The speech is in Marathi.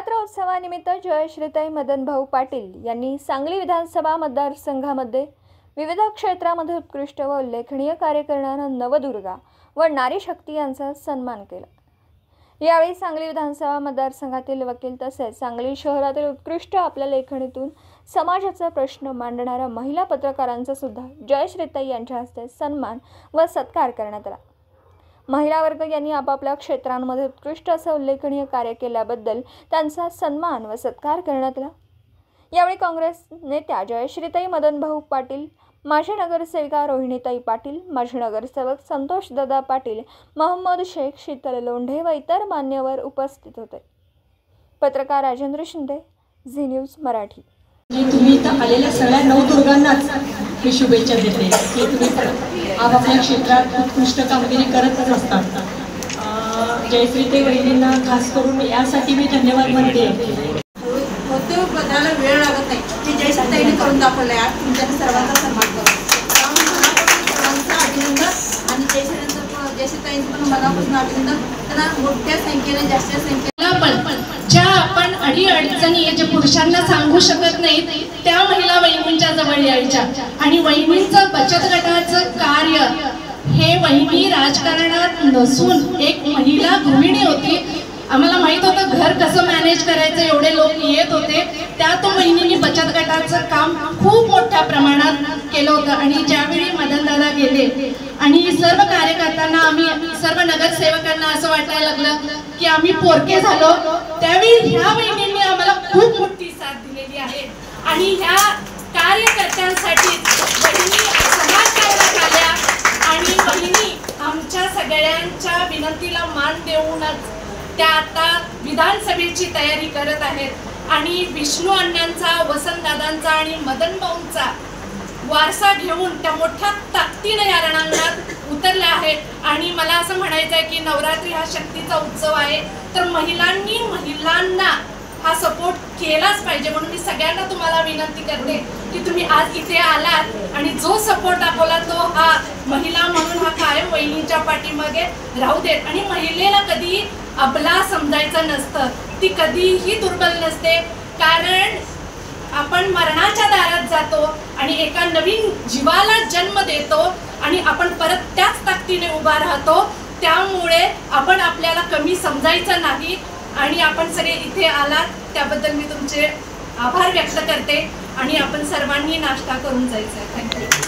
नवरात्रोत्सवानिमित्त जयश्रीताई मदनभाऊ पाटील यांनी सांगली विधानसभा मतदारसंघामध्ये विविध क्षेत्रामध्ये उत्कृष्ट व उल्लेखनीय कार्य करणाऱ्या नवदुर्गा व नारी शक्ती यांचा सन्मान केला। यावेळी सांगली विधानसभा मतदारसंघातील वकील तसेच सांगली शहरातील उत्कृष्ट आपल्या लेखणीतून समाजाचा प्रश्न मांडणाऱ्या महिला पत्रकारांचा सुद्धा जयश्रीताई यांच्या हस्ते सन्मान व सत्कार करण्यात आला। महिला वर्ग यांनी आपापल्या क्षेत्रांमध्ये उत्कृष्ट असं उल्लेखनीय कार्य केल्याबद्दल त्यांचा सन्मान व सत्कार करण्यात आला। यावेळी काँग्रेस नेत्या जयश्रीताई मदनभाऊ पाटील, माजी नगरसेविका रोहिणीताई पाटील, माजी नगरसेवक संतोषदादा पाटील, मोहम्मद शेख, शीतल लोंढे व इतर मान्यवर उपस्थित होते। पत्रकार राजेंद्र शिंदे, झी न्यूज मराठी। तुम्ही इथं आलेल्या सगळ्या नवदुर्गांनाच मी शुभेच्छा देते की तुम्ही आपापल्या क्षेत्रात उत्कृष्ट कामगिरी करतच असतात। जयश्रीताई वहिनींना खास करून यासाठी मी धन्यवाद म्हणते। होते बदलायला वेळ लागत नाही हे जयश्रीताईने करून दाखवलं आहे। आज तुमच्या सर्वांचा सन्मान करतो, सर्वांचं अभिनंदन आणि जयश्रीताईंचं पण मनापासून अभिनंदन। त्यांना मोठ्या संख्येने जास्त संख्येने ज्या आपण अडीअडचणी जे पुरुषांना सांगू शकत नाहीत त्या महिला वहिनींच्या जवळ यायच्या आणि वहिनींचं बचत गटाचं कार्य हे वहिनी राजकारणात नसून एक महिला गृहिणी होती। आम्हाला माहित होतं घर कसं मॅनेज करायचं, एवढे लोक येत होते, त्यात वहिनींनी बचत गटाचं काम खूप मोठ्या प्रमाणात केलं होतं। आणि ज्यावेळी मदनदादा गेले आणि सर्व कार्यकर्त्यांना आम्ही सर्व नगरसेवकांना असं वाटायला लागलं की आम्ही पोरके झालो, त्यावेळी ह्या वहिनींनी आम्हाला खूप मोठी साथ दिलेली आहे। आणि ह्या कार्यकर्त्यांसाठी वहिनी समाजकारणात आल्या आणि वहिनी आमच्या सगळ्यांच्या विनंतीला मान देऊनच त्या आता विधानसभेची तयारी करत आहेत आणि विष्णू अण्णांचा, वसंतदादांचा आणि मदनभाऊंचा वारसा घेऊन त्या मोठ्या ताकदीने या रणांगणात उतरल्या आहेत। आणि मला असं म्हणायचं आहे की नवरात्री हा शक्तीचा उत्सव आहे, तर महिलांना हा सपोर्ट केलाच पाहिजे। म्हणून मी सगळ्यांना तुम्हाला विनंती करते की तुम्ही आज इथे आलात आणि जो सपोर्ट दाखवला तो हा महिला म्हणून हा कायम वहिनींच्या पाठीमागे राहू देत। आणि महिलेला कधी अबला समजायचं नसतं, ती कधीही दुर्बल नसते, कारण आपण मरणाच्या दारात जातो आणि एका नवीन जीवाला जन्म देतो आणि आपण परत त्याच ताकदीने उभा राहतो। त्यामुळे आपण आपल्याला कमी समजायचं नाही आणि आपण सगळे इथे आलात त्याबद्दल मी तुमचे आभार व्यक्त करते आणि आपण सर्वांनी नाश्ता करून जायचं आहे। थँक्यू।